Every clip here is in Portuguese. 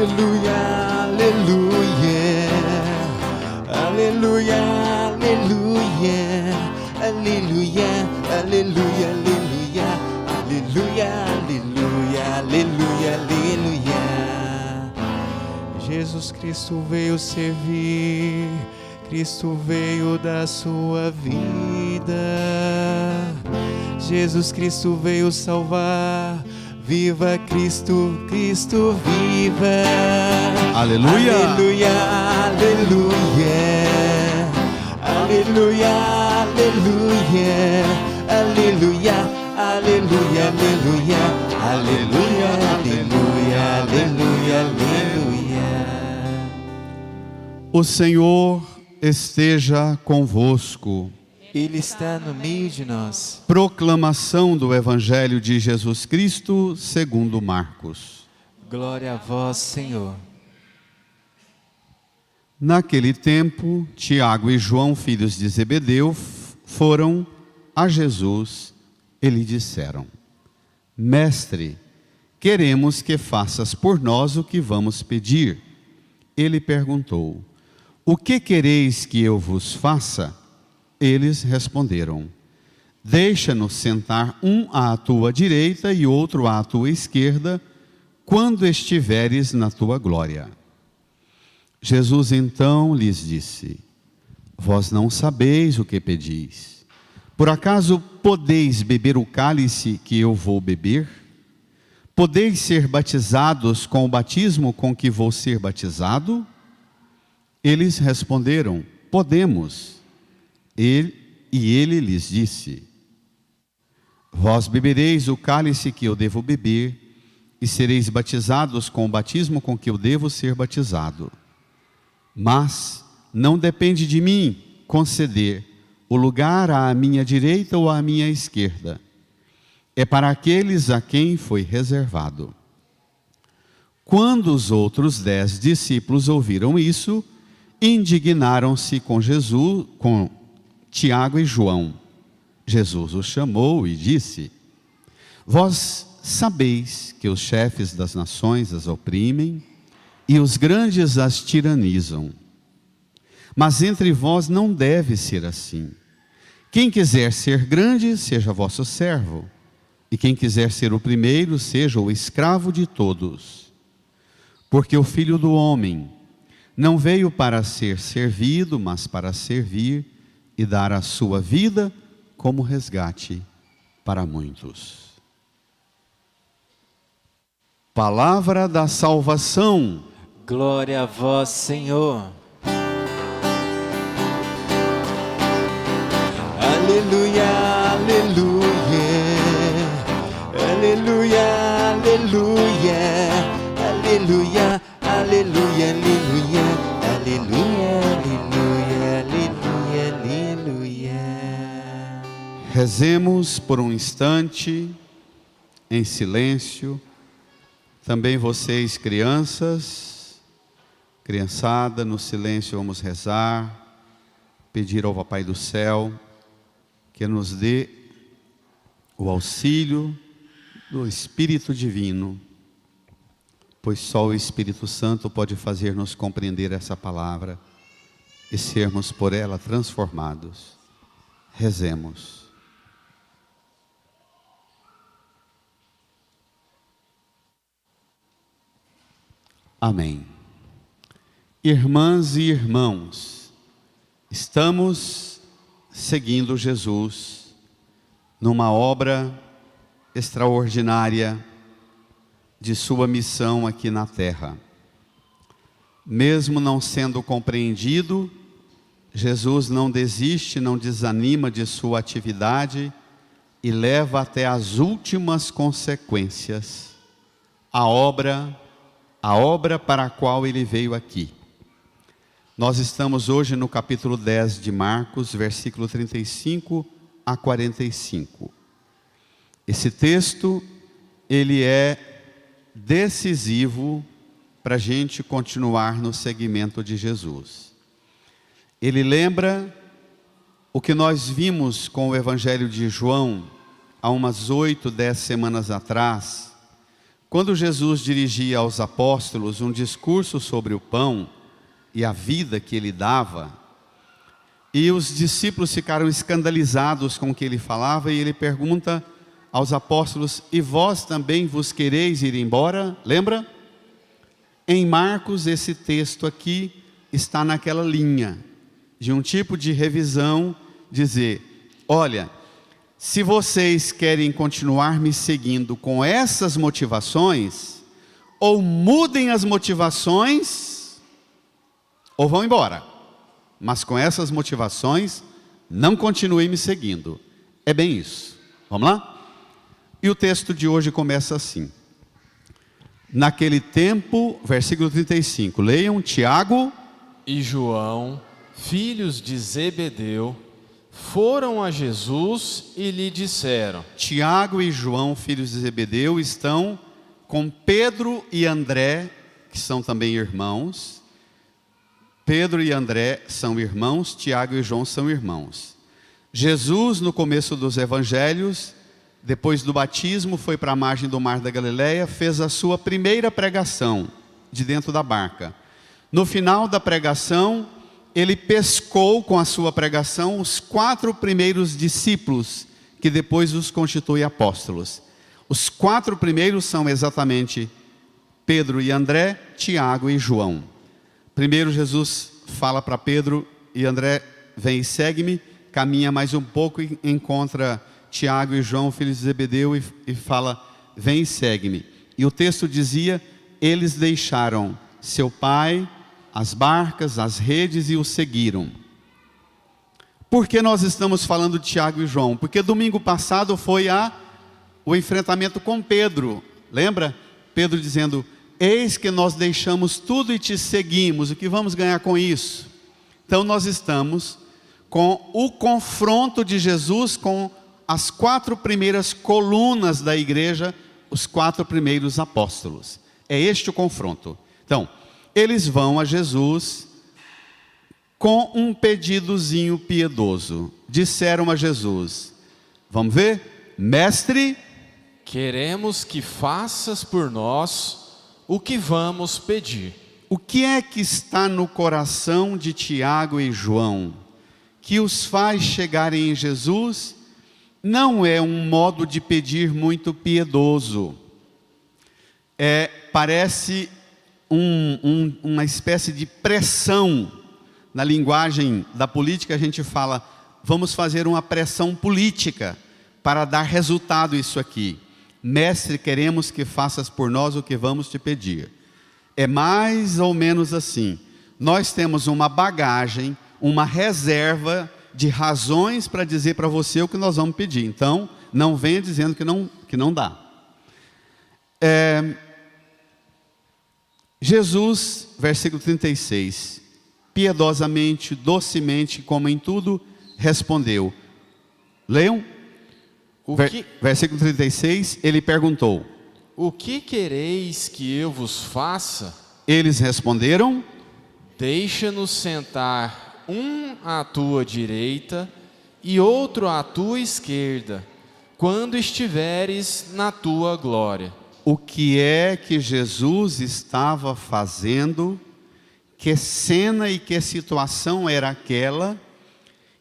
aleluia, aleluia, aleluia, aleluia, aleluia, aleluia, aleluia, aleluia, aleluia, aleluia. Jesus Cristo veio servir, Cristo veio dar sua vida, Jesus Cristo veio salvar. Viva Cristo, Cristo viva. Aleluia. Aleluia, aleluia, aleluia, aleluia, aleluia, aleluia, aleluia, aleluia, aleluia, aleluia. O Senhor esteja convosco. Ele está no meio de nós. Proclamação do Evangelho de Jesus Cristo segundo Marcos. Glória a vós, Senhor. Naquele tempo, Tiago e João, filhos de Zebedeu, foram a Jesus e lhe disseram: Mestre, queremos que faças por nós o que vamos pedir. Ele perguntou: O que quereis que eu vos faça? Eles responderam: Deixa-nos sentar um à tua direita e outro à tua esquerda, quando estiveres na tua glória. Jesus então lhes disse: Vós não sabeis o que pedis. Por acaso podeis beber o cálice que eu vou beber? Podeis ser batizados com o batismo com que vou ser batizado? Eles responderam: Podemos. Ele lhes disse: Vós bebereis o cálice que eu devo beber, e sereis batizados com o batismo com que eu devo ser batizado. Mas não depende de mim conceder o lugar à minha direita ou à minha esquerda. É para aqueles a quem foi reservado. Quando os outros 10 discípulos ouviram isso, indignaram-se com Tiago e João. Jesus os chamou e disse: Vós sabeis que os chefes das nações as oprimem e os grandes as tiranizam. Mas entre vós não deve ser assim. Quem quiser ser grande, seja vosso servo, e quem quiser ser o primeiro, seja o escravo de todos. Porque o Filho do Homem não veio para ser servido, mas para servir e dar a sua vida como resgate para muitos. Palavra da salvação. Glória a vós, Senhor. Aleluia, aleluia, aleluia, aleluia, aleluia, aleluia, aleluia, aleluia, aleluia, aleluia. Rezemos por um instante, em silêncio. Também vocês, criançada, no silêncio vamos rezar, pedir ao Papai do Céu que nos dê o auxílio do Espírito Divino, pois só o Espírito Santo pode fazer-nos compreender essa palavra e sermos por ela transformados. Rezemos. Amém. Irmãs e irmãos, estamos seguindo Jesus numa obra extraordinária de sua missão aqui na terra. Mesmo não sendo compreendido, Jesus não desiste, não desanima de sua atividade e leva até as últimas consequências a obra para a qual ele veio aqui. Nós estamos hoje no capítulo 10 de Marcos, versículo 35 a 45. Esse texto, ele é decisivo para a gente continuar no seguimento de Jesus. Ele lembra o que nós vimos com o Evangelho de João, há umas 8, 10 semanas atrás, Quando Jesus dirigia aos apóstolos um discurso sobre o pão e a vida que ele dava, e os discípulos ficaram escandalizados com o que ele falava, e ele pergunta aos apóstolos: e vós também vos quereis ir embora? Lembra? Em Marcos, esse texto aqui está naquela linha de um tipo de revisão, dizer: olha, se vocês querem continuar me seguindo com essas motivações, ou mudem as motivações, ou vão embora. Mas com essas motivações, não continuem me seguindo. É bem isso. Vamos lá? E o texto de hoje começa assim. Naquele tempo, versículo 35, leiam: Tiago e João, filhos de Zebedeu, foram a Jesus e lhe disseram. Tiago e João, filhos de Zebedeu, estão com Pedro e André, que são também irmãos. Pedro e André são irmãos, Tiago e João são irmãos. Jesus, no começo dos evangelhos, depois do batismo, foi para a margem do mar da Galileia, fez a sua primeira pregação de dentro da barca. No final da pregação, ele pescou com a sua pregação os 4 primeiros discípulos, que depois os constitui apóstolos. Os 4 primeiros são exatamente Pedro e André, Tiago e João. Primeiro Jesus fala para Pedro e André: vem e segue-me. Caminha mais um pouco e encontra Tiago e João, filhos de Zebedeu, e fala: vem e segue-me. E o texto dizia: eles deixaram seu pai, as barcas, as redes, e o seguiram. Por que nós estamos falando de Tiago e João? Porque domingo passado foi o enfrentamento com Pedro. Lembra? Pedro dizendo: eis que nós deixamos tudo e te seguimos, o que vamos ganhar com isso? Então nós estamos com o confronto de Jesus com as 4 primeiras colunas da igreja, os 4 primeiros apóstolos. É este o confronto. Então, eles vão a Jesus com um pedidozinho piedoso. Disseram a Jesus, vamos ver? Mestre, queremos que faças por nós o que vamos pedir. O que é que está no coração de Tiago e João que os faz chegarem em Jesus? Não é um modo de pedir muito piedoso. Parece uma espécie de pressão. Na linguagem da política a gente fala: vamos fazer uma pressão política para dar resultado isso aqui. Mestre, queremos que faças por nós o que vamos te pedir. É mais ou menos assim. Nós temos uma bagagem, uma reserva de razões para dizer para você o que nós vamos pedir. Então, não venha dizendo que não dá. Jesus, versículo 36, piedosamente, docemente, como em tudo, respondeu. Leiam. Versículo 36, ele perguntou: o que quereis que eu vos faça? Eles responderam: deixa-nos sentar um à tua direita e outro à tua esquerda, quando estiveres na tua glória. O que é que Jesus estava fazendo? Que cena e que situação era aquela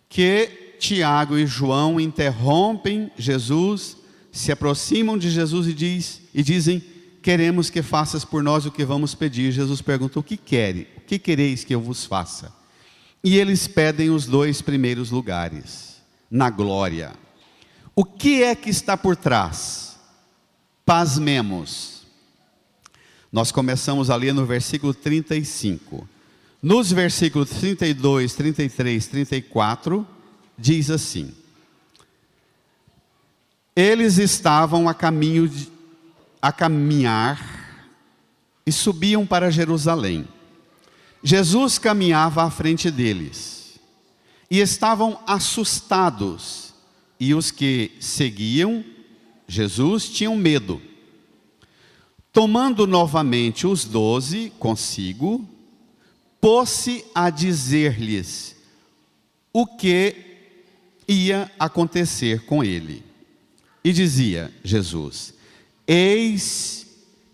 que Tiago e João interrompem Jesus, se aproximam de Jesus e dizem: queremos que faças por nós o que vamos pedir. Jesus pergunta: o que quereis que eu vos faça? E eles pedem os 2 primeiros lugares, na glória. O que é que está por trás? Pasmemos. Nós começamos a ler no versículo 35. Nos versículos 32, 33, 34, diz assim: eles estavam a caminhar e subiam para Jerusalém. Jesus caminhava à frente deles e estavam assustados, e os que seguiam Jesus tinham medo. Tomando novamente os 12 consigo, pôs-se a dizer-lhes o que ia acontecer com ele. E dizia Jesus: eis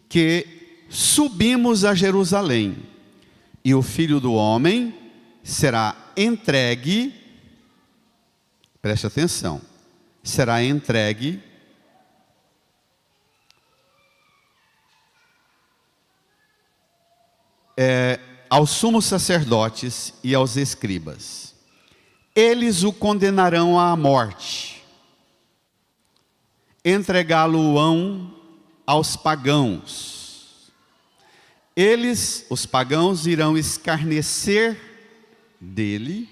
que subimos a Jerusalém, e o Filho do Homem será entregue, preste atenção, será entregue aos sumos sacerdotes e aos escribas. Eles o condenarão à morte, entregá-lo-ão aos pagãos. Eles, os pagãos, irão escarnecer dele,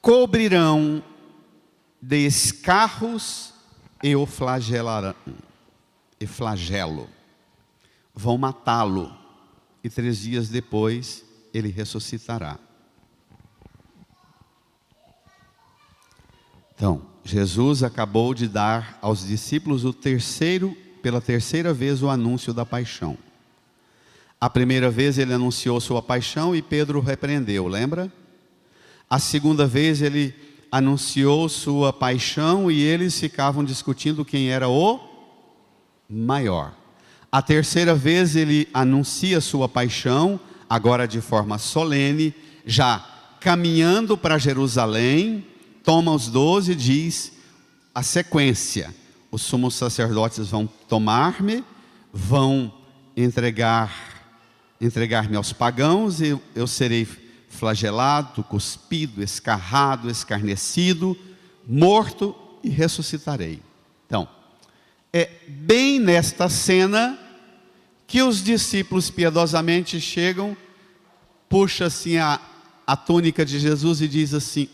cobrirão de escarros e o flagelarão, e flagelo. Vão matá-lo, e 3 dias depois ele ressuscitará. Então, Jesus acabou de dar aos discípulos pela terceira vez o anúncio da paixão. A primeira vez ele anunciou sua paixão e Pedro repreendeu, lembra? A segunda vez ele anunciou sua paixão e eles ficavam discutindo quem era o maior. A terceira vez ele anuncia sua paixão, agora de forma solene, já caminhando para Jerusalém, toma os 12 e diz a sequência: os sumos sacerdotes vão tomar-me, vão entregar-me aos pagãos, e eu serei flagelado, cuspido, escarrado, escarnecido, morto e ressuscitarei. Então, é bem nesta cena que os discípulos piedosamente chegam, puxa assim a túnica de Jesus e diz assim: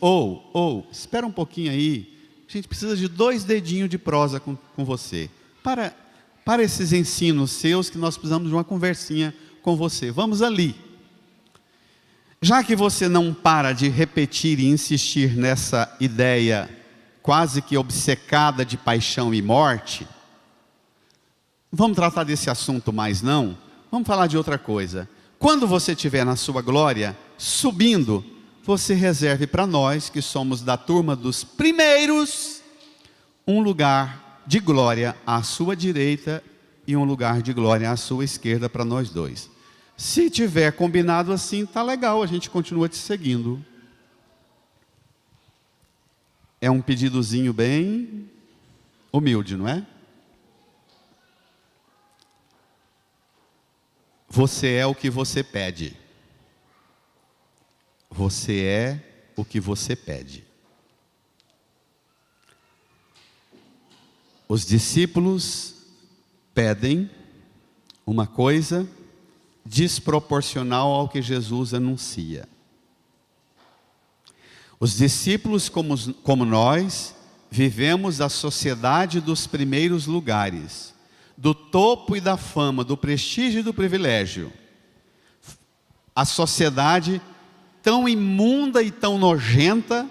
espera um pouquinho aí, a gente precisa de 2 dedinhos de prosa com você. Para esses ensinos seus, que nós precisamos de uma conversinha com você. Vamos ali. Já que você não para de repetir e insistir nessa ideia quase que obcecada de paixão e morte, vamos tratar desse assunto mais não? Vamos falar de outra coisa. Quando você estiver na sua glória, subindo, você reserve para nós, que somos da turma dos primeiros, um lugar de glória à sua direita e um lugar de glória à sua esquerda para nós dois. Se tiver combinado assim, tá legal, a gente continua te seguindo. É um pedidozinho bem humilde, não é? Você é o que você pede. Você é o que você pede. Os discípulos pedem uma coisa desproporcional ao que Jesus anuncia. Os discípulos, como nós, vivemos a sociedade dos primeiros lugares, do topo e da fama, do prestígio e do privilégio. A sociedade tão imunda e tão nojenta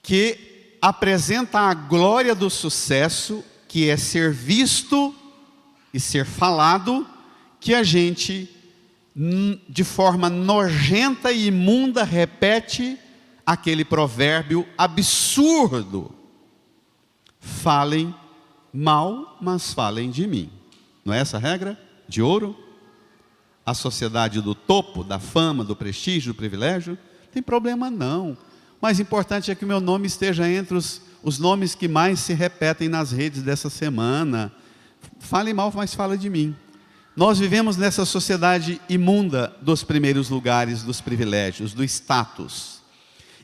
que apresenta a glória do sucesso, que é ser visto e ser falado, que a gente, de forma nojenta e imunda, repete aquele provérbio absurdo: falem mal, mas falem de mim. Não é essa a regra de ouro? A sociedade do topo, da fama, do prestígio, do privilégio, não tem problema não. O mais importante é que o meu nome esteja entre os nomes que mais se repetem nas redes dessa semana. Falem mal, mas fala de mim. Nós vivemos nessa sociedade imunda dos primeiros lugares, dos privilégios, do status.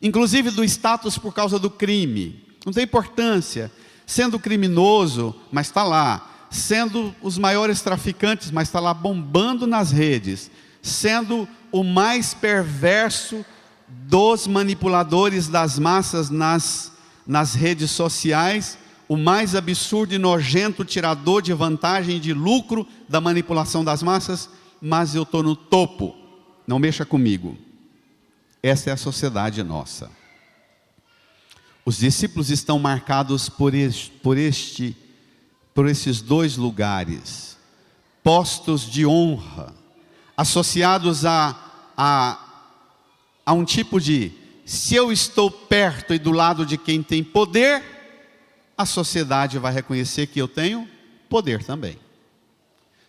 Inclusive do status por causa do crime. Não tem importância. Sendo criminoso, mas está lá. Sendo os maiores traficantes, mas está lá bombando nas redes. Sendo o mais perverso dos manipuladores das massas nas redes sociais, o mais absurdo e nojento tirador de vantagem e de lucro da manipulação das massas, mas eu estou no topo, não mexa comigo. Essa é a sociedade nossa. Os discípulos estão marcados por esses 2 lugares, postos de honra, associados a um tipo de: se eu estou perto e do lado de quem tem poder, a sociedade vai reconhecer que eu tenho poder também.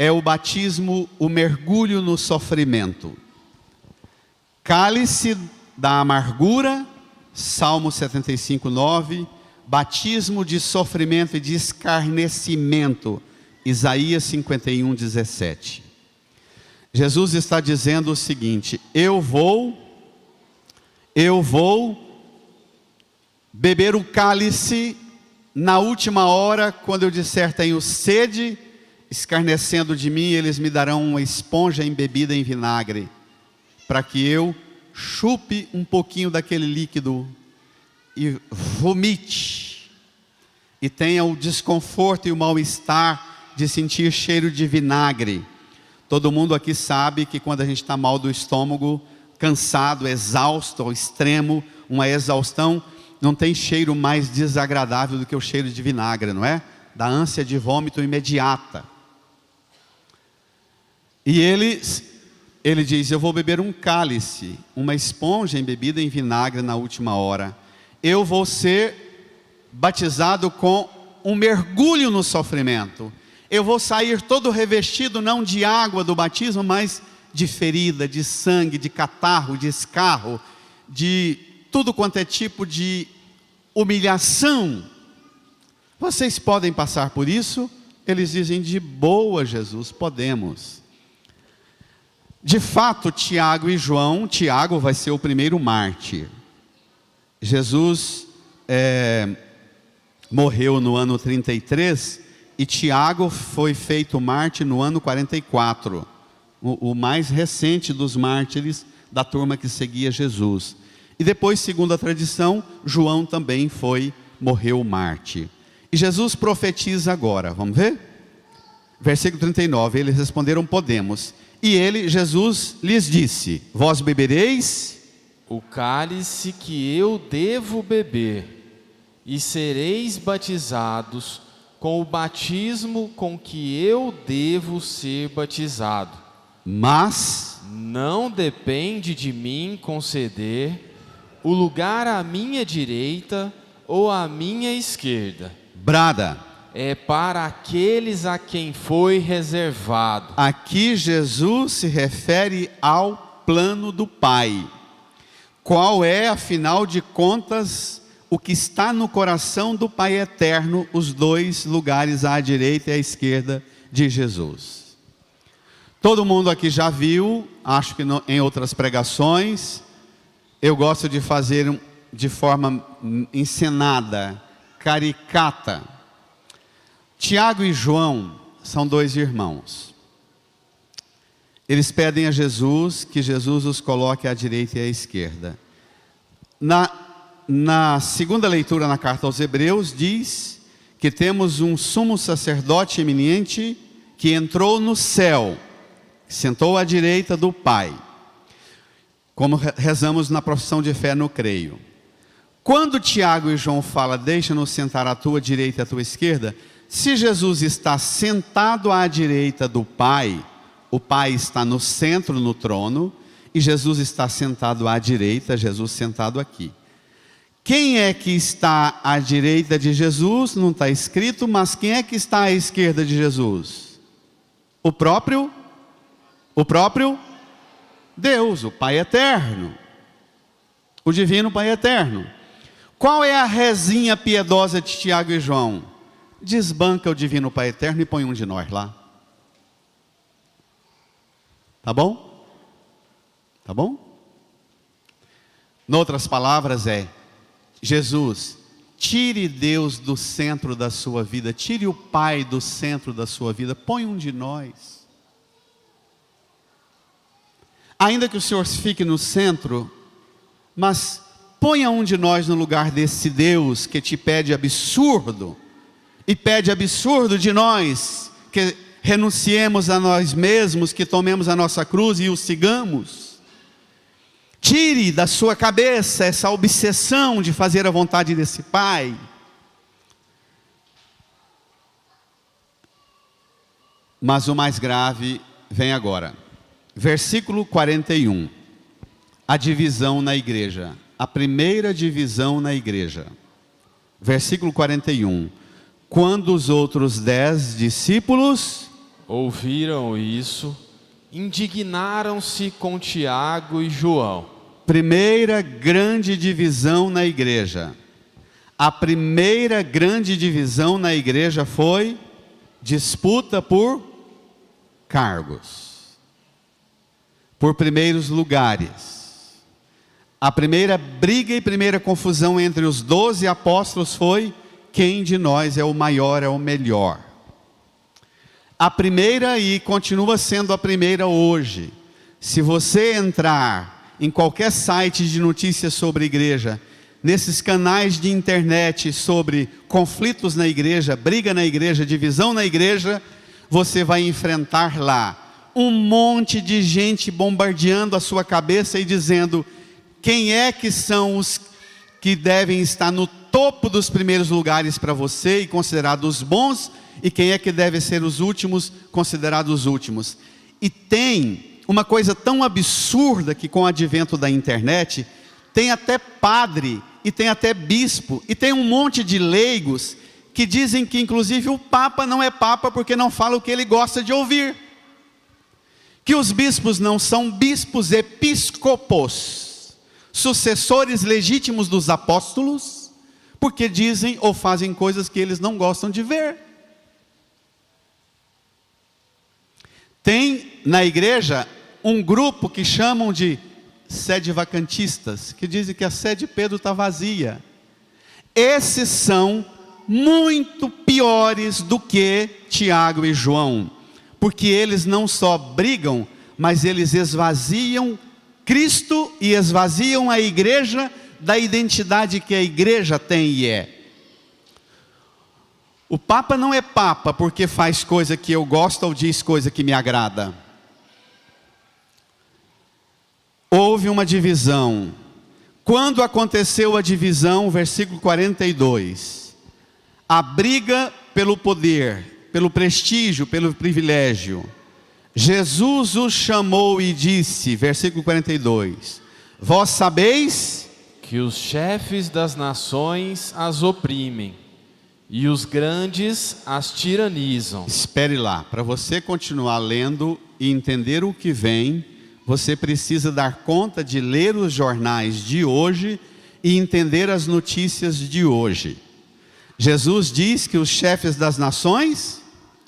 é o batismo, o mergulho no sofrimento. Cálice da amargura, Salmo 75:9, batismo de sofrimento e de escarnecimento, Isaías 51:17. Jesus está dizendo o seguinte: eu vou beber o cálice na última hora, quando eu disser tenho sede, escarnecendo de mim, eles me darão uma esponja embebida em vinagre, para que eu chupe um pouquinho daquele líquido e vomite, e tenha o desconforto e o mal-estar de sentir cheiro de vinagre. Todo mundo aqui sabe que quando a gente está mal do estômago, cansado, exausto ao extremo, uma exaustão, não tem cheiro mais desagradável do que o cheiro de vinagre, não é? Da ânsia de vômito imediata. E ele diz: eu vou beber um cálice, uma esponja embebida em vinagre na última hora. Eu vou ser batizado com um mergulho no sofrimento. Eu vou sair todo revestido não de água do batismo, mas de ferida, de sangue, de catarro, de escarro, de tudo quanto é tipo de humilhação. Vocês podem passar por isso? Eles dizem: de boa, Jesus, podemos. De fato, Tiago e João, Tiago vai ser o primeiro mártir. Jesus morreu no ano 33 e Tiago foi feito mártir no ano 44. O mais recente dos mártires da turma que seguia Jesus. E depois, segundo a tradição, João também morreu mártir. E Jesus profetiza agora, vamos ver? Versículo 39, eles responderam: podemos. E Jesus lhes disse: vós bebereis o cálice que eu devo beber, e sereis batizados com o batismo com que eu devo ser batizado. Mas não depende de mim conceder o lugar à minha direita ou à minha esquerda. Brada. É para aqueles a quem foi reservado. Aqui Jesus se refere ao plano do Pai. Qual é, afinal de contas, o que está no coração do Pai eterno, os dois lugares à direita e à esquerda de Jesus? Todo mundo aqui já viu, acho que em outras pregações, eu gosto de fazer de forma encenada, caricata. Tiago e João são dois irmãos. Eles pedem a Jesus que Jesus os coloque à direita e à esquerda. Na segunda leitura na carta aos Hebreus, diz que temos um sumo sacerdote eminente que entrou no céu, sentou à direita do Pai, como rezamos na profissão de fé no creio. Quando Tiago e João falam: deixa-nos sentar à tua direita e à tua esquerda, se Jesus está sentado à direita do Pai, o Pai está no centro, no trono, e Jesus está sentado à direita, Jesus sentado aqui. Quem é que está à direita de Jesus? Não está escrito, mas quem é que está à esquerda de Jesus? O próprio Deus, o Pai eterno, o divino Pai eterno. Qual é a rezinha piedosa de Tiago e João? Desbanca o divino Pai eterno e põe um de nós lá. Tá bom? Tá bom? Em outras palavras Jesus, tire Deus do centro da sua vida, tire o Pai do centro da sua vida, põe um de nós. Ainda que o Senhor fique no centro, mas ponha um de nós no lugar desse Deus que te pede absurdo, e pede absurdo de nós, que renunciemos a nós mesmos, que tomemos a nossa cruz e o sigamos. Tire da sua cabeça essa obsessão de fazer a vontade desse Pai. Mas o mais grave vem agora. Versículo 41. A divisão na igreja. A primeira divisão na igreja. Versículo 41. Quando os outros 10 discípulos ouviram isso, indignaram-se com Tiago e João. Primeira grande divisão na igreja. A primeira grande divisão na igreja foi disputa por cargos, por primeiros lugares. A primeira briga e primeira confusão entre os 12 apóstolos foi: quem de nós é o maior, é o melhor. A primeira, e continua sendo a primeira hoje, se você entrar em qualquer site de notícias sobre igreja, nesses canais de internet sobre conflitos na igreja, briga na igreja, divisão na igreja, você vai enfrentar lá um monte de gente bombardeando a sua cabeça e dizendo: quem é que são os que devem estar no topo dos primeiros lugares para você e considerados bons, e quem é que deve ser os últimos, considerados os últimos. E tem uma coisa tão absurda que com o advento da internet, tem até padre, e tem até bispo, e tem um monte de leigos, que dizem que inclusive o Papa não é Papa porque não fala o que ele gosta de ouvir. Que os bispos não são bispos episcopos, sucessores legítimos dos apóstolos, porque dizem ou fazem coisas que eles não gostam de ver. Tem na igreja um grupo que chamam de sede vacantistas, que dizem que a sede de Pedro está vazia. Esses são muito piores do que Tiago e João, porque eles não só brigam, mas eles esvaziam Cristo e esvaziam a igreja da identidade que a igreja tem e é. O Papa não é Papa porque faz coisa que eu gosto ou diz coisa que me agrada. Houve uma divisão. Quando aconteceu a divisão, versículo 42, a briga pelo poder, pelo prestígio, pelo privilégio, Jesus os chamou e disse, versículo 42, vós sabeis que os chefes das nações as oprimem, e os grandes as tiranizam. Espere lá, para você continuar lendo e entender o que vem, você precisa dar conta de ler os jornais de hoje e entender as notícias de hoje. Jesus diz que os chefes das nações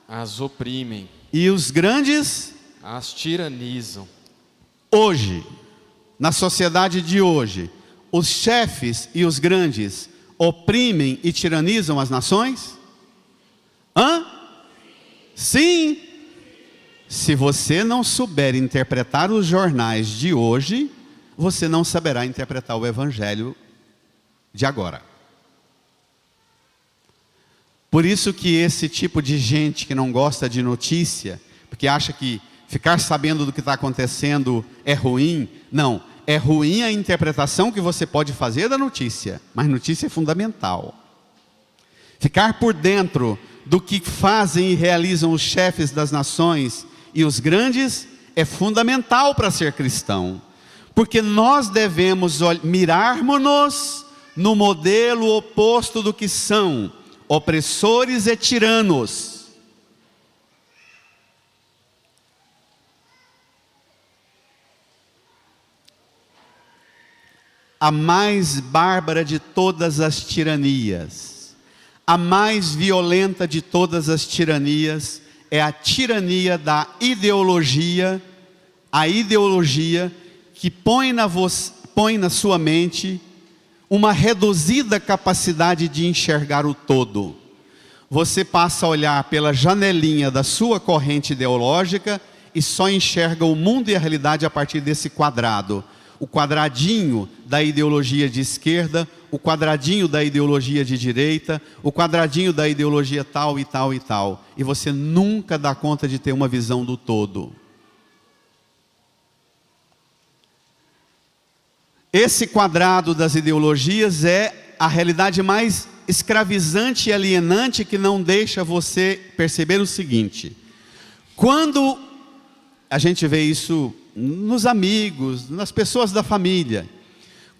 as oprimem e os grandes as tiranizam. Hoje, na sociedade de hoje, os chefes e os grandes oprimem e tiranizam as nações? Sim. Se você não souber interpretar os jornais de hoje, você não saberá interpretar o evangelho de agora. Por isso que esse tipo de gente que não gosta de notícia, porque acha que ficar sabendo do que está acontecendo é ruim, não, é ruim a interpretação que você pode fazer da notícia, mas notícia é fundamental. Ficar por dentro do que fazem e realizam os chefes das nações e os grandes é fundamental para ser cristão, porque nós devemos mirarmos-nos no modelo oposto do que são opressores e tiranos. A mais bárbara de todas as tiranias, a mais violenta de todas as tiranias, é a tirania da ideologia, a ideologia que põe na sua mente uma reduzida capacidade de enxergar o todo. Você passa a olhar pela janelinha da sua corrente ideológica e só enxerga o mundo e a realidade a partir desse quadrado. O quadradinho da ideologia de esquerda, o quadradinho da ideologia de direita, o quadradinho da ideologia tal e tal e tal. E você nunca dá conta de ter uma visão do todo. Esse quadrado das ideologias é a realidade mais escravizante e alienante que não deixa você perceber o seguinte. Quando a gente vê isso nos amigos, nas pessoas da família,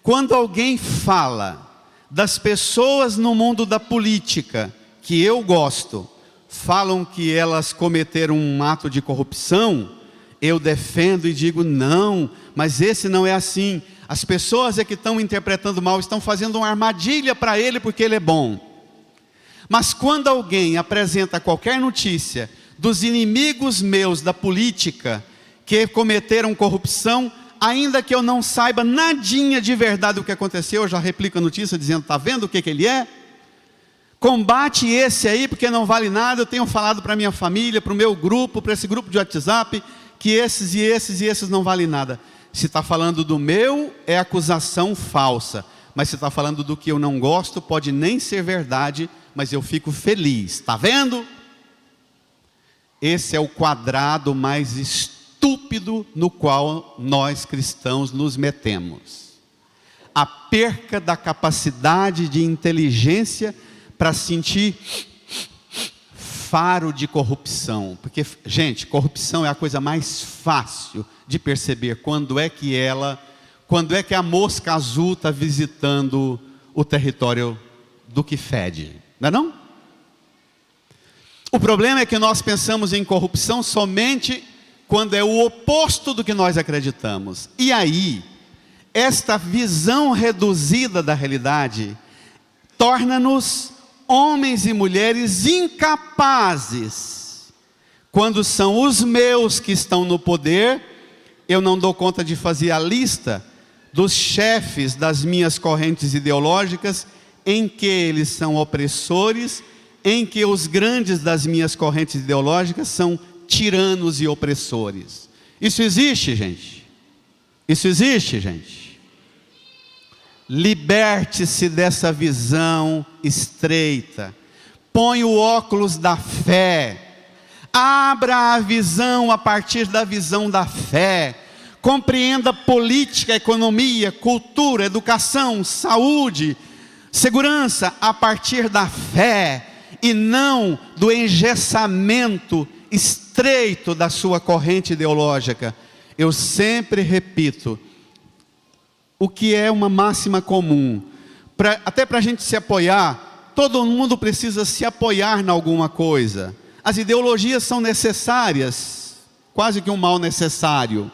quando alguém fala das pessoas no mundo da política que eu gosto, falam que elas cometeram um ato de corrupção, eu defendo e digo não, mas esse não é assim. As pessoas é que estão interpretando mal, estão fazendo uma armadilha para ele porque ele é bom. Mas quando alguém apresenta qualquer notícia dos inimigos meus da política que cometeram corrupção, ainda que eu não saiba nadinha de verdade do que aconteceu, eu já replico a notícia dizendo, está vendo o que ele é? Combate esse aí porque não vale nada. Eu tenho falado para minha família, para o meu grupo, para esse grupo de WhatsApp, que esses e esses e esses não valem nada. Se está falando do meu, é acusação falsa. Mas se está falando do que eu não gosto, pode nem ser verdade, mas eu fico feliz. Está vendo? Esse é o quadrado mais estúpido no qual nós cristãos nos metemos. A perca da capacidade de inteligência para sentir faro de corrupção. Porque, gente, corrupção é a coisa mais fácil de perceber quando é que a mosca azul está visitando o território do que fede, não é não? O problema é que nós pensamos em corrupção somente quando é o oposto do que nós acreditamos. E aí, esta visão reduzida da realidade torna-nos homens e mulheres incapazes. Quando são os meus que estão no poder, eu não dou conta de fazer a lista dos chefes das minhas correntes ideológicas, em que eles são opressores, em que os grandes das minhas correntes ideológicas são tiranos e opressores. Isso existe, gente. Isso existe, gente. Liberte-se dessa visão estreita. Põe o óculos da fé. Abra a visão a partir da visão da fé. Compreenda política, economia, cultura, educação, saúde, segurança a partir da fé e não do engessamento estreito da sua corrente ideológica. Eu sempre repito, o que é uma máxima comum, até para a gente se apoiar, todo mundo precisa se apoiar em alguma coisa. As ideologias são necessárias, quase que um mal necessário,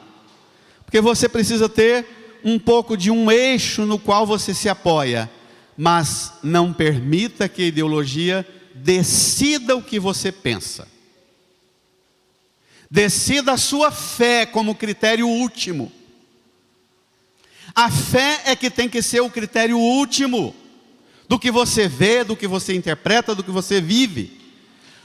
porque você precisa ter um pouco de um eixo no qual você se apoia, mas não permita que a ideologia decida o que você pensa. Decida a sua fé como critério último. A fé é que tem que ser o critério último do que você vê, do que você interpreta, do que você vive,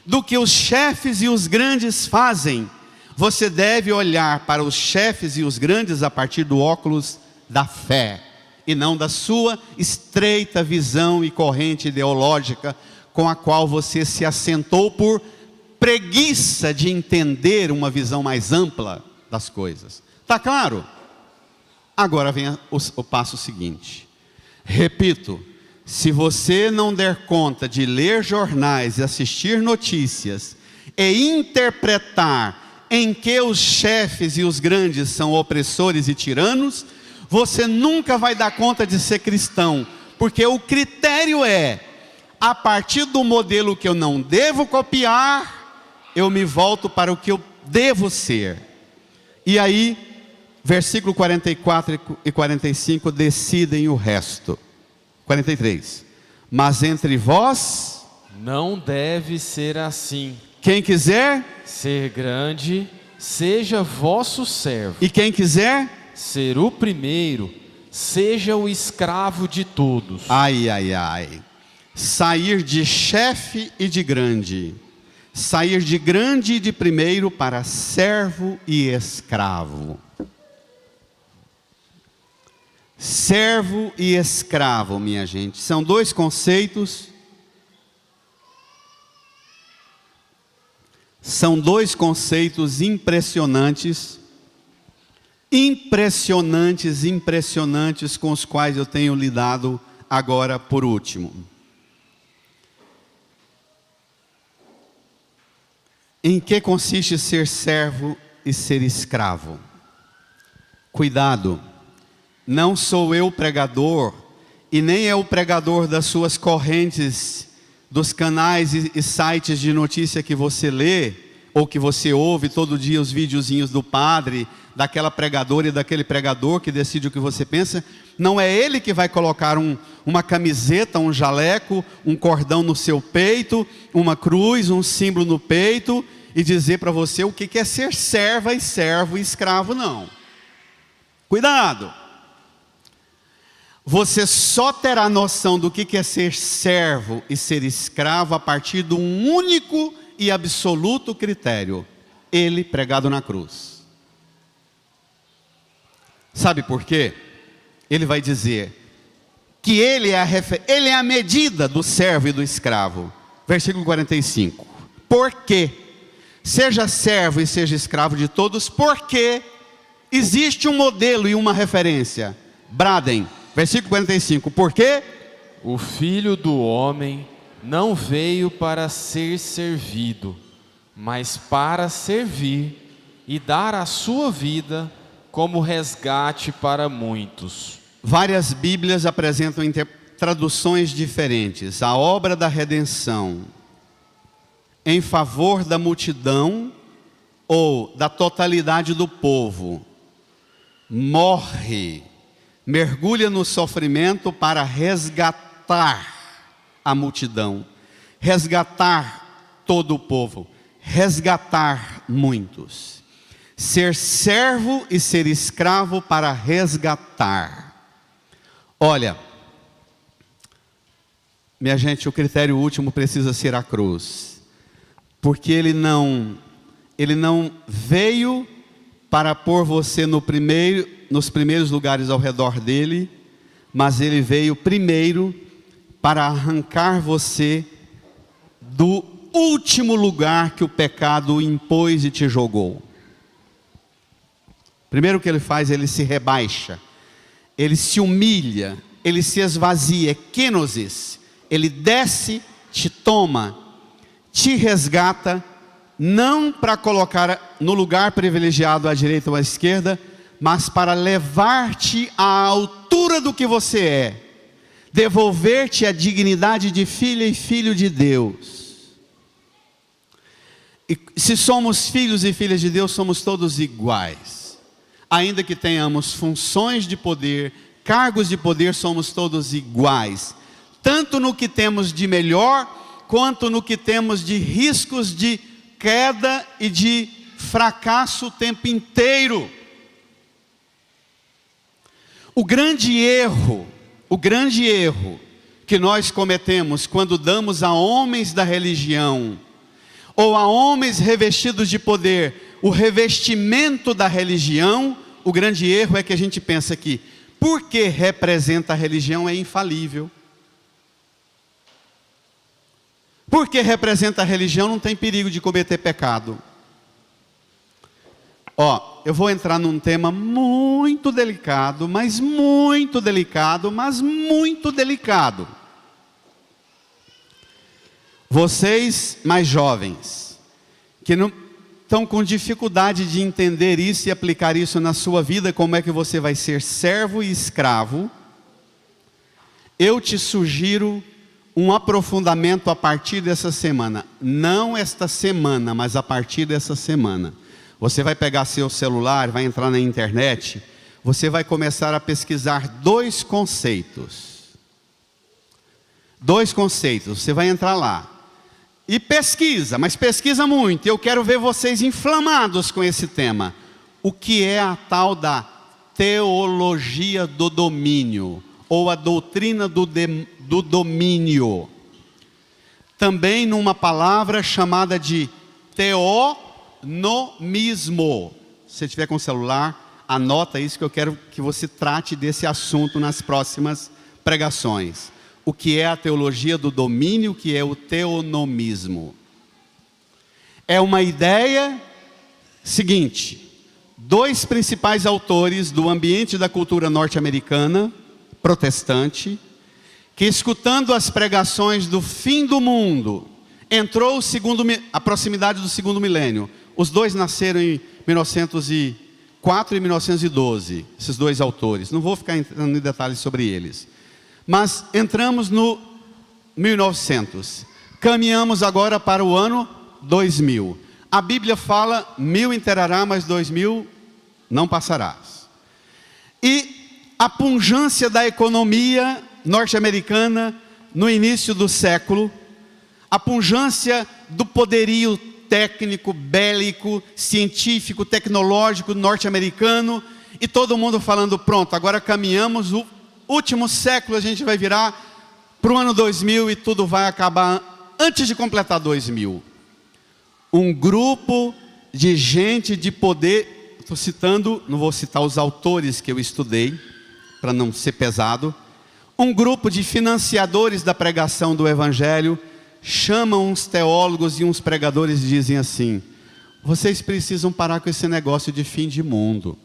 do que os chefes e os grandes fazem. Você deve olhar para os chefes e os grandes a partir do óculos da fé, e não da sua estreita visão e corrente ideológica com a qual você se assentou por preguiça de entender uma visão mais ampla das coisas. Está claro? Agora vem o passo seguinte. Repito, se você não der conta de ler jornais e assistir notícias e interpretar em que os chefes e os grandes são opressores e tiranos, você nunca vai dar conta de ser cristão, porque o critério é, a partir do modelo que eu não devo copiar, eu me volto para o que eu devo ser. E aí, versículo 44 e 45 decidem o resto. 43. Mas entre vós não deve ser assim. Quem quiser ser grande, seja vosso servo. E quem quiser ser o primeiro, seja o escravo de todos. Ai, ai, ai. Sair de chefe e de grande. Sair de grande e de primeiro para servo e escravo. Servo e escravo, minha gente, são dois conceitos. São dois conceitos impressionantes. Impressionantes com os quais eu tenho lidado agora por último. Em que consiste ser servo e ser escravo? Cuidado, não sou eu pregador, e nem é o pregador das suas correntes dos canais e sites de notícia que você lê, ou que você ouve todo dia os videozinhos do padre, daquela pregadora e daquele pregador que decide o que você pensa, não é ele que vai colocar uma camiseta, um jaleco, um cordão no seu peito, uma cruz, um símbolo no peito, e dizer para você o que é ser serva e servo e escravo, não. Cuidado! Você só terá noção do que é ser servo e ser escravo a partir de um único e absoluto critério: ele pregado na cruz. Sabe por quê? Ele vai dizer que ele é a medida do servo e do escravo. Versículo 45. Porque seja servo e seja escravo de todos, porque existe um modelo e uma referência. Bradem, versículo 45. Porque o Filho do Homem não veio para ser servido, mas para servir e dar a sua vida como resgate para muitos. Várias Bíblias apresentam traduções diferentes. A obra da redenção em favor da multidão ou da totalidade do povo. Morre, mergulha no sofrimento para resgatar a multidão, resgatar todo o povo, resgatar muitos. Ser servo e ser escravo para resgatar. Olha, minha gente, o critério último precisa ser a cruz, porque ele não veio para pôr você nos primeiros lugares ao redor dele, mas ele veio primeiro para arrancar você do último lugar que o pecado impôs e te jogou. Primeiro que ele faz, ele se rebaixa, ele se humilha, ele se esvazia, é kenosis. Ele desce, te toma, te resgata, não para colocar no lugar privilegiado à direita ou à esquerda, mas para levar-te à altura do que você é, devolver-te a dignidade de filha e filho de Deus. E se somos filhos e filhas de Deus, somos todos iguais. Ainda que tenhamos funções de poder, cargos de poder, somos todos iguais. Tanto no que temos de melhor, quanto no que temos de riscos de queda e de fracasso o tempo inteiro. O grande erro que nós cometemos quando damos a homens da religião, ou a homens revestidos de poder, o revestimento da religião, o grande erro é que a gente pensa que, porque representa a religião, é infalível. Porque representa a religião, não tem perigo de cometer pecado. Eu vou entrar num tema muito delicado, mas muito delicado, Vocês mais jovens, que não estão com dificuldade de entender isso e aplicar isso na sua vida, como é que você vai ser servo e escravo, eu te sugiro um aprofundamento a partir dessa semana. Não esta semana, mas a partir dessa semana. Você vai pegar seu celular, vai entrar na internet, você vai começar a pesquisar dois conceitos. Você vai entrar lá. E pesquisa, mas pesquisa muito. Eu quero ver vocês inflamados com esse tema. O que é a tal da teologia do domínio? Ou a doutrina do domínio? Também numa palavra chamada de teonomismo. Se você estiver com o celular, anota isso, que eu quero que você trate desse assunto nas próximas pregações. O que é a teologia do domínio, o que é o teonomismo? É uma ideia seguinte: dois principais autores do ambiente da cultura norte-americana, protestante, que escutando as pregações do fim do mundo, entrou a proximidade do segundo milênio. Os dois nasceram em 1904 e 1912, esses dois autores. Não vou ficar entrando em detalhes sobre eles. Mas entramos no 1900. caminhamos agora para o ano 2000. A Bíblia fala, 1000 inteirará, mas 2000 não passarás. E a pujança da economia norte-americana no início do século, a pujança do poderio técnico, bélico, científico, tecnológico norte-americano, e todo mundo falando, pronto, agora caminhamos, o último século a gente vai virar para o ano 2000 e tudo vai acabar antes de completar 2000. Um grupo de gente de poder, estou citando, não vou citar os autores que eu estudei, para não ser pesado, um grupo de financiadores da pregação do Evangelho, chamam uns teólogos e uns pregadores e dizem assim, vocês precisam parar com esse negócio de fim de mundo.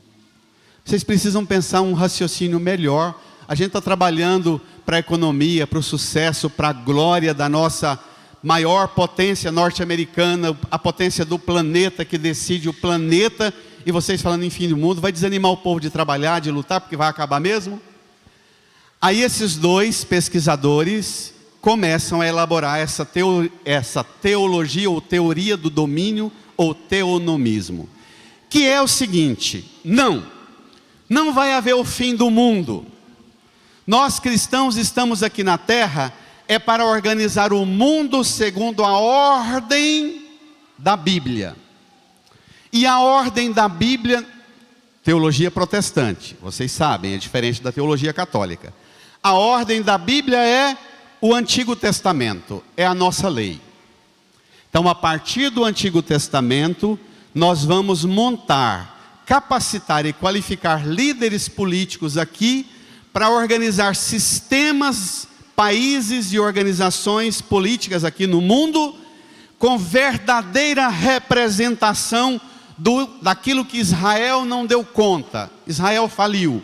Vocês precisam pensar um raciocínio melhor. A gente está trabalhando para a economia, para o sucesso, para a glória da nossa maior potência norte-americana, a potência do planeta que decide o planeta, e vocês falando em fim do mundo, vai desanimar o povo de trabalhar, de lutar, porque vai acabar mesmo? Aí esses dois pesquisadores começam a elaborar essa teologia ou teoria do domínio ou teonomismo, que é o seguinte, não vai haver o fim do mundo. Nós cristãos estamos aqui na terra para organizar o mundo segundo a ordem da Bíblia. E a ordem da Bíblia, teologia protestante, vocês sabem, é diferente da teologia católica. A ordem da Bíblia é o Antigo Testamento, é a nossa lei. Então, a partir do Antigo Testamento, nós vamos montar, capacitar e qualificar líderes políticos aqui para organizar sistemas, países e organizações políticas aqui no mundo com verdadeira representação daquilo que Israel não deu conta. Israel faliu.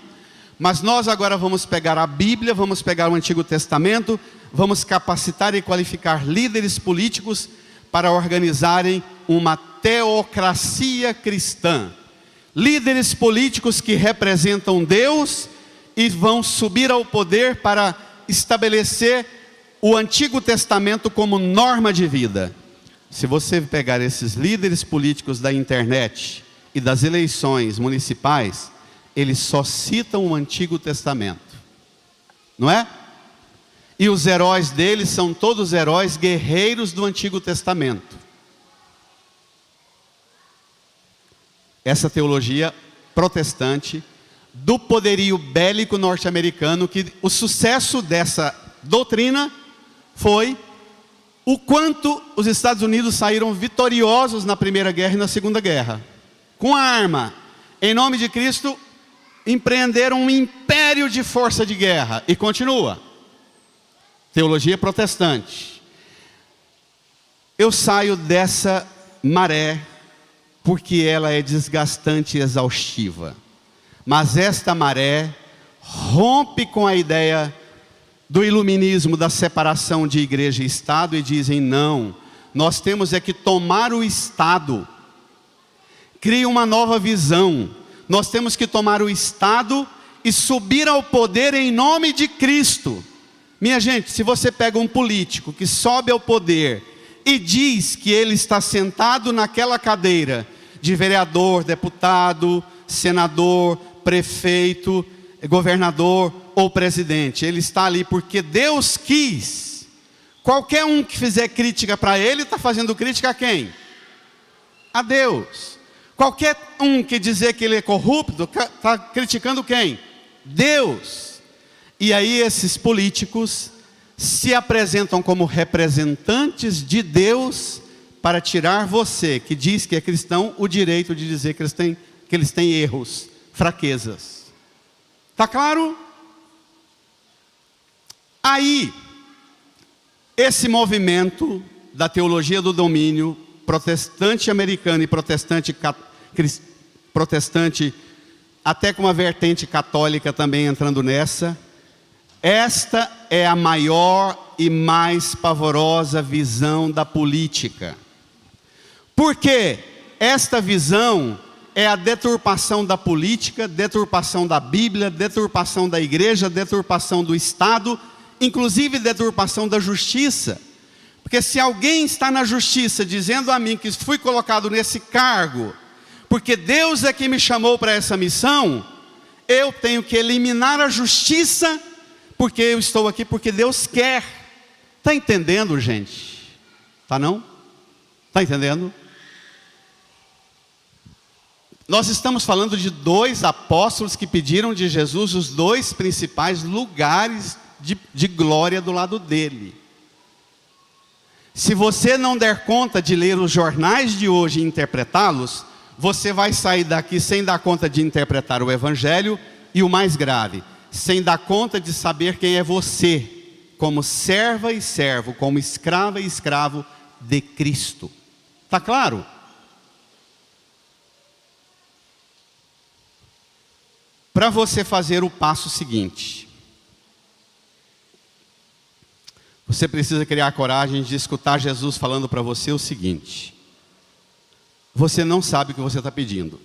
Mas nós agora vamos pegar a Bíblia, vamos pegar o Antigo Testamento, vamos capacitar e qualificar líderes políticos para organizarem uma teocracia cristã. Líderes políticos que representam Deus e vão subir ao poder para estabelecer o Antigo Testamento como norma de vida. Se você pegar esses líderes políticos da internet e das eleições municipais, eles só citam o Antigo Testamento, não é? E os heróis deles são todos heróis guerreiros do Antigo Testamento. Essa teologia protestante do poderio bélico norte-americano, que o sucesso dessa doutrina foi o quanto os Estados Unidos saíram vitoriosos na Primeira Guerra e na Segunda Guerra. Com a arma, em nome de Cristo, empreenderam um império de força de guerra e continua. Teologia protestante. Eu saio dessa maré porque ela é desgastante e exaustiva. Mas esta maré rompe com a ideia do iluminismo, da separação de igreja e Estado, e dizem não, nós temos é que tomar o Estado. Cria uma nova visão. Nós temos que tomar o Estado e subir ao poder em nome de Cristo. Minha gente, se você pega um político que sobe ao poder e diz que ele está sentado naquela cadeira de vereador, deputado, senador, prefeito, governador ou presidente, ele está ali porque Deus quis. Qualquer um que fizer crítica para ele, está fazendo crítica a quem? A Deus. Qualquer um que dizer que ele é corrupto, está criticando quem? Deus. E aí esses políticos se apresentam como representantes de Deus para tirar você, que diz que é cristão, o direito de dizer que eles têm erros, fraquezas. Está claro? Aí, esse movimento da teologia do domínio, protestante americano e protestante, até com uma vertente católica também entrando nessa, esta é a maior e mais pavorosa visão da política. Porque esta visão é a deturpação da política, deturpação da Bíblia, deturpação da igreja, deturpação do Estado, inclusive deturpação da justiça. Porque se alguém está na justiça dizendo a mim que fui colocado nesse cargo, porque Deus é que me chamou para essa missão, eu tenho que eliminar a justiça, porque eu estou aqui porque Deus quer. Está entendendo, gente? Está não? Está entendendo? Nós estamos falando de 2 apóstolos que pediram de Jesus os 2 principais lugares de glória do lado dele. Se você não der conta de ler os jornais de hoje e interpretá-los, você vai sair daqui sem dar conta de interpretar o Evangelho e o mais grave, sem dar conta de saber quem é você, como serva e servo, como escrava e escravo de Cristo. Está claro? Para você fazer o passo seguinte, você precisa criar coragem de escutar Jesus falando para você o seguinte: você não sabe o que você está pedindo.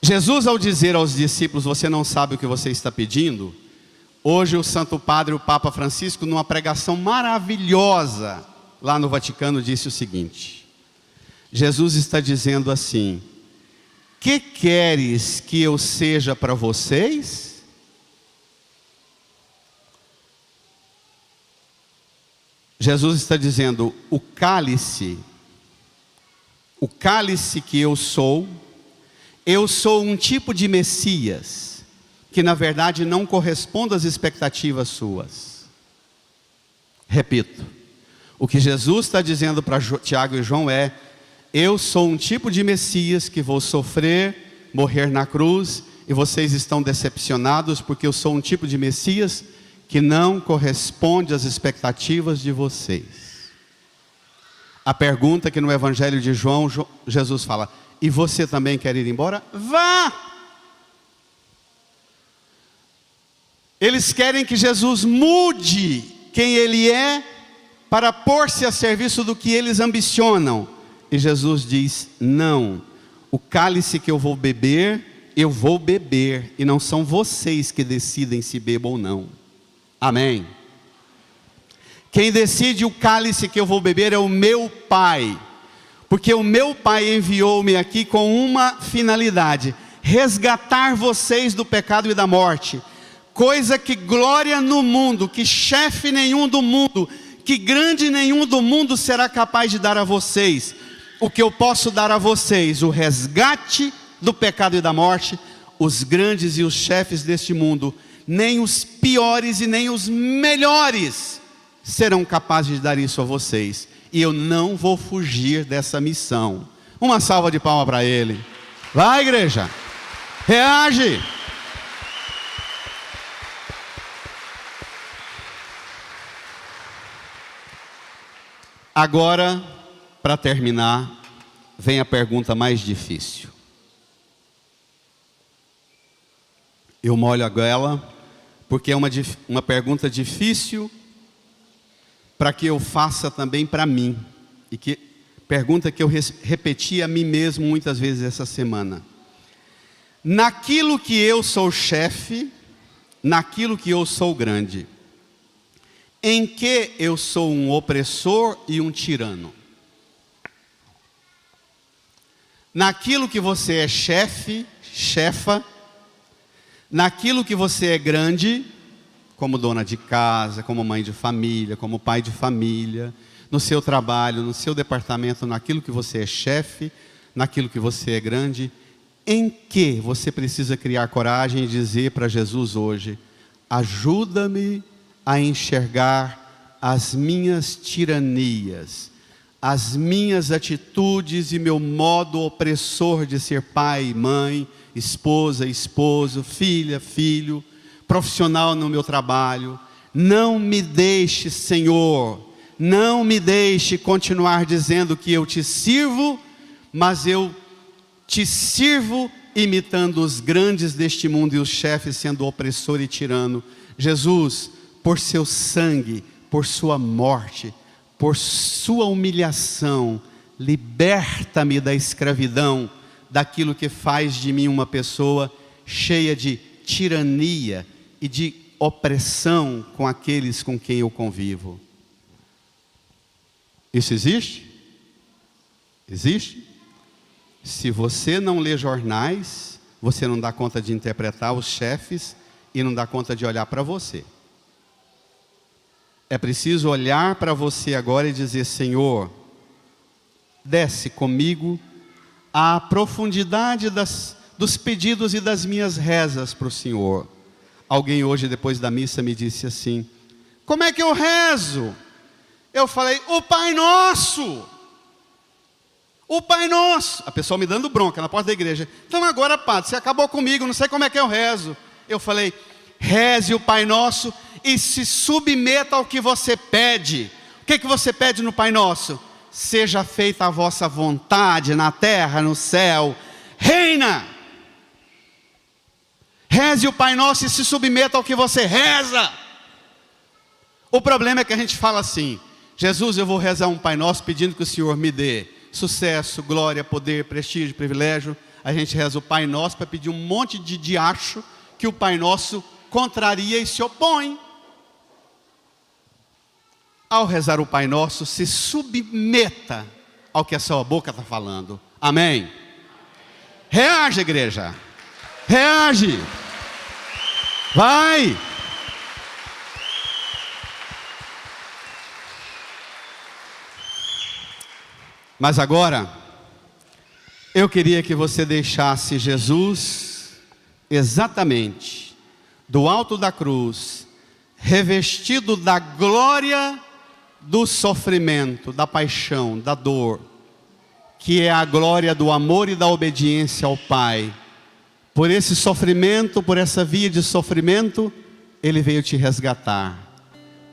Jesus, ao dizer aos discípulos, você não sabe o que você está pedindo, hoje o Santo Padre, o Papa Francisco, numa pregação maravilhosa lá no Vaticano, disse o seguinte: Jesus está dizendo assim: que queres que eu seja para vocês? Jesus está dizendo, o cálice que eu sou um tipo de Messias, que na verdade não corresponde às expectativas suas. Repito, o que Jesus está dizendo para Tiago e João é: eu sou um tipo de Messias que vou sofrer, morrer na cruz, e vocês estão decepcionados porque eu sou um tipo de Messias que não corresponde às expectativas de vocês. A pergunta que no Evangelho de João, Jesus fala: e você também quer ir embora? Vá! Eles querem que Jesus mude quem Ele é para pôr-se a serviço do que eles ambicionam. E Jesus diz: não, o cálice que eu vou beber, e não são vocês que decidem se bebo ou não. Amém? Quem decide o cálice que eu vou beber é o meu Pai, porque o meu Pai enviou-me aqui com uma finalidade: resgatar vocês do pecado e da morte, coisa que glória no mundo, que chefe nenhum do mundo, que grande nenhum do mundo será capaz de dar a vocês. O que eu posso dar a vocês, o resgate do pecado e da morte. Os grandes e os chefes deste mundo, nem os piores e nem os melhores serão capazes de dar isso a vocês. E eu não vou fugir dessa missão. Uma salva de palmas para ele. Vai, igreja, reage. Agora, para terminar, vem a pergunta mais difícil. Eu molho a goela, porque é uma pergunta difícil para que eu faça também para mim. E que pergunta que eu repeti a mim mesmo muitas vezes essa semana. Naquilo que eu sou chefe, naquilo que eu sou grande, em que eu sou um opressor e um tirano? Naquilo que você é chefe, chefa, naquilo que você é grande, como dona de casa, como mãe de família, como pai de família, no seu trabalho, no seu departamento, naquilo que você é chefe, naquilo que você é grande, em que você precisa criar coragem e dizer para Jesus hoje: ajuda-me a enxergar as minhas tiranias, as minhas atitudes e meu modo opressor de ser pai, mãe, esposa, esposo, filha, filho, profissional no meu trabalho. Não me deixe, Senhor, não me deixe continuar dizendo que eu te sirvo, mas eu te sirvo imitando os grandes deste mundo e os chefes sendo opressor e tirano. Jesus, por seu sangue, por sua morte, por sua humilhação, liberta-me da escravidão, daquilo que faz de mim uma pessoa cheia de tirania e de opressão com aqueles com quem eu convivo. Isso existe? Existe? Se você não lê jornais, você não dá conta de interpretar os chefes e não dá conta de olhar para você. É preciso olhar para você agora e dizer: Senhor, desce comigo à profundidade dos pedidos e das minhas rezas para o Senhor. Alguém hoje, depois da missa, me disse assim: como é que eu rezo? Eu falei: o Pai Nosso. O Pai Nosso. A pessoa me dando bronca na porta da igreja. Então agora, padre, você acabou comigo, não sei como é que eu rezo. Eu falei: reze o Pai Nosso e se submeta ao que você pede. O que você pede no Pai Nosso? Seja feita a vossa vontade na terra, no céu. Reina! Reze o Pai Nosso e se submeta ao que você reza. O problema é que a gente fala assim: Jesus, eu vou rezar um Pai Nosso pedindo que o Senhor me dê sucesso, glória, poder, prestígio, privilégio. A gente reza o Pai Nosso para pedir um monte de diacho que o Pai Nosso contraria e se opõe. Ao rezar o Pai Nosso, se submeta ao que a sua boca está falando. Amém? Reage, igreja. Reage. Vai. Mas agora, eu queria que você deixasse Jesus exatamente do alto da cruz, revestido da glória do sofrimento, da paixão, da dor, que é a glória do amor e da obediência ao Pai. Por esse sofrimento, por essa via de sofrimento, Ele veio te resgatar.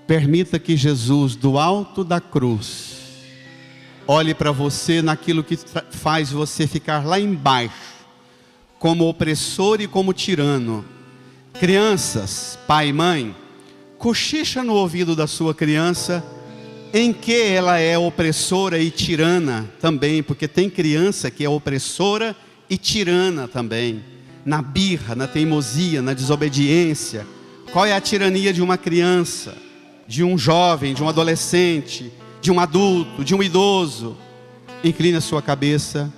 Permita que Jesus, do alto da cruz, olhe para você naquilo que faz você ficar lá embaixo, como opressor e como tirano. Crianças, pai e mãe, cochicha no ouvido da sua criança em que ela é opressora e tirana também, porque tem criança que é opressora e tirana também, na birra, na teimosia, na desobediência. Qual é a tirania de uma criança, de um jovem, de um adolescente, de um adulto, de um idoso? Incline a sua cabeça,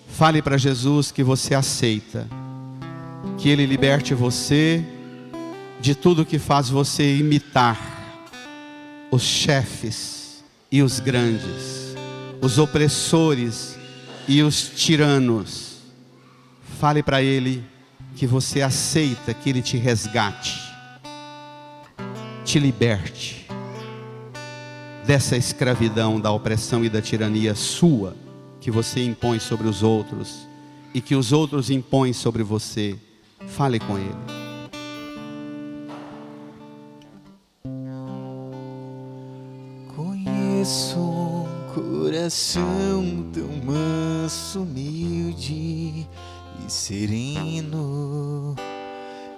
fale para Jesus que você aceita, que Ele liberte você de tudo que faz você imitar os chefes e os grandes, os opressores e os tiranos. Fale para Ele que você aceita que Ele te resgate, te liberte dessa escravidão, da opressão e da tirania sua, que você impõe sobre os outros e que os outros impõem sobre você. Fale com Ele. Conheço um coração tão manso, humilde e sereno,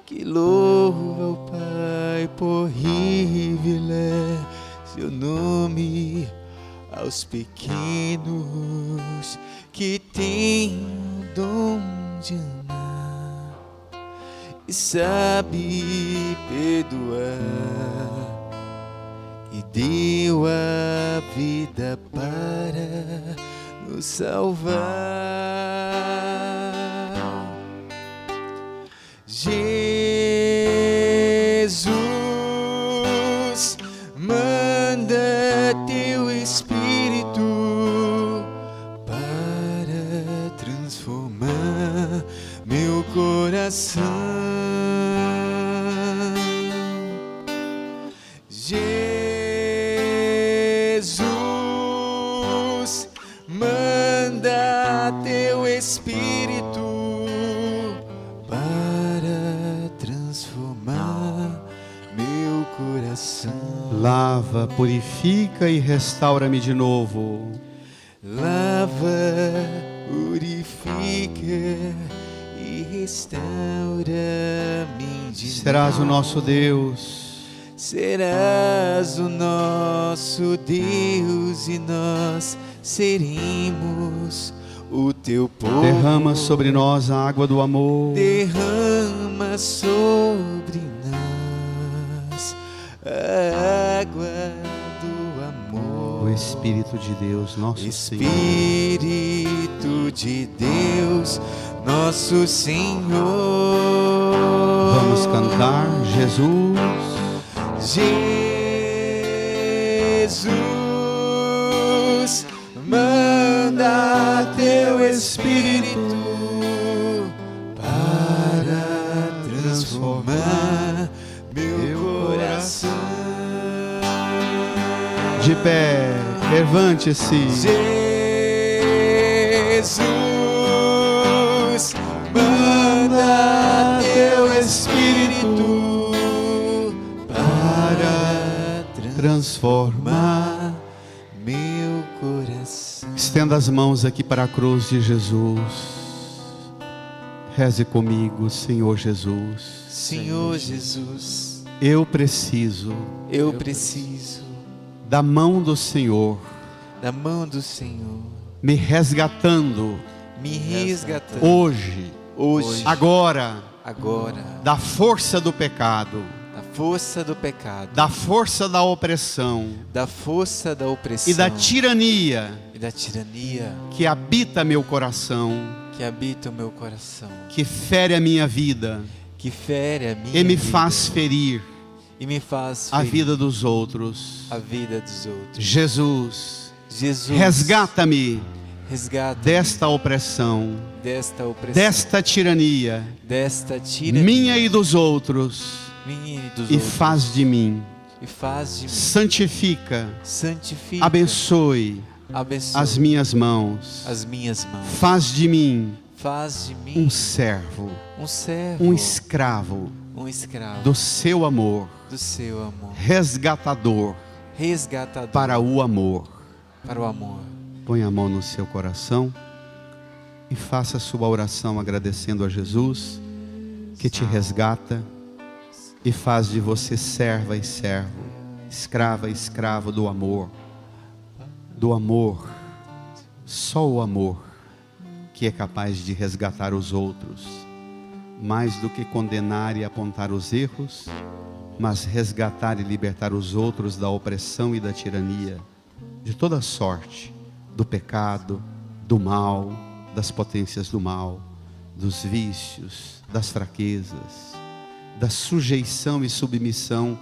que louva ao Pai por revelar seu nome aos pequenos, que tem o dom de amar e sabe perdoar, e deu a vida para nos salvar. Jesus, manda teu Espírito para transformar meu coração. Jesus, manda teu Espírito para transformar meu coração. Lava, purifica e restaura-me de novo. Lava, purifica e restaura-me de novo. Serás o nosso Deus. Serás o nosso Deus e nós seremos o teu povo. Derrama sobre nós a água do amor. Derrama sobre nós água do amor. O Espírito de Deus, nosso Senhor. Espírito de Deus, nosso Senhor. Vamos cantar, Jesus. Jesus, manda teu Espírito para transformar meu coração. De pé, levante-se. Jesus, manda teu Espírito para transformar meu coração. Estenda as mãos aqui para a cruz de Jesus. Reze comigo, Senhor Jesus. Senhor Jesus, Eu preciso eu preciso da mão do Senhor, da mão do Senhor, me resgatando me resgatando hoje, hoje, agora, agora, da força do pecado, da força do pecado, da força da opressão da força da opressão e da tirania e da tirania que habita meu coração, que habita o meu coração, que fere a minha vida que fere a minha e me vida faz ferir e me faz a ferir vida dos outros. a vida dos outros. Jesus, Jesus, resgata-me resgata desta opressão, desta opressão, desta tirania, desta tirania minha e dos outros, minha e dos e outros, faz de mim, e faz de mim, santifica, santifica, abençoe abençoa as minhas mãos, as minhas mãos, faz de mim faz de mim um servo, um servo, um escravo um escravo do seu amor, do seu amor, resgatador resgatador para o amor. para o amor. Põe a mão no seu coração e faça a sua oração agradecendo a Jesus que te resgata e faz de você serva e servo, escrava e escravo do amor. Do amor, só o amor que é capaz de resgatar os outros, mais do que condenar e apontar os erros, mas resgatar e libertar os outros da opressão e da tirania, de toda sorte, do pecado, do mal, das potências do mal, dos vícios, das fraquezas, da sujeição e submissão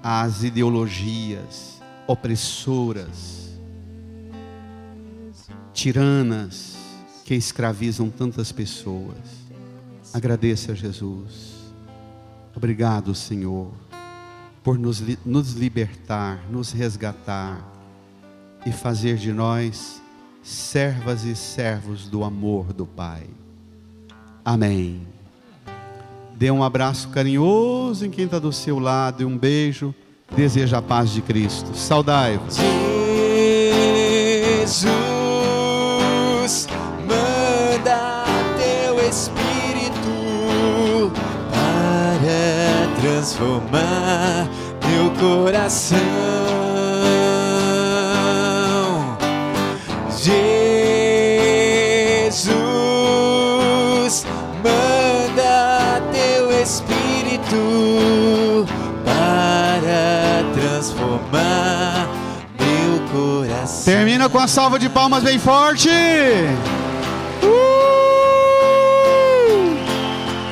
às ideologias opressoras, tiranas, que escravizam tantas pessoas. Agradeça a Jesus. Obrigado, Senhor, por nos libertar, nos resgatar e fazer de nós servas e servos do amor do Pai. Amém. Dê um abraço carinhoso em quem está do seu lado e um beijo. Deseja a paz de Cristo. Saudai-vos. Jesus, manda teu Espírito para transformar meu coração. Jesus, manda teu Espírito para transformar meu coração. Termina com a salva de palmas bem forte.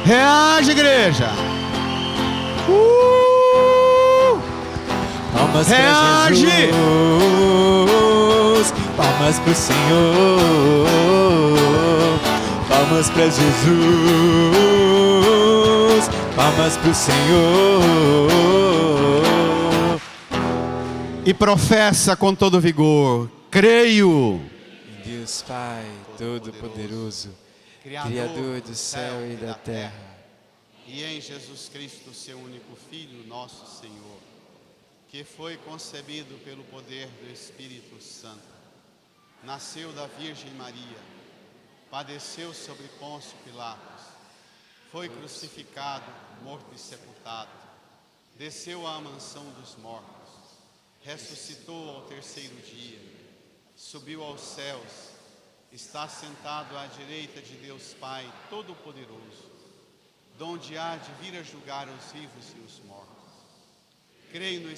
Reage, igreja. Palmas Reage. para Jesus, palmas para o Senhor, palmas para Jesus, palmas para o Senhor. E professa com todo vigor: creio Em Deus Pai Todo-Poderoso, Criador do céu e da terra, e em Jesus Cristo, seu único Filho, nosso Senhor, que foi concebido pelo poder do Espírito Santo, nasceu da Virgem Maria, padeceu sobre Pôncio Pilatos, foi crucificado, morto e sepultado, desceu à mansão dos mortos, ressuscitou ao terceiro dia, subiu aos céus, está sentado à direita de Deus Pai Todo-Poderoso, donde há de vir a julgar os vivos e os mortos. Creio no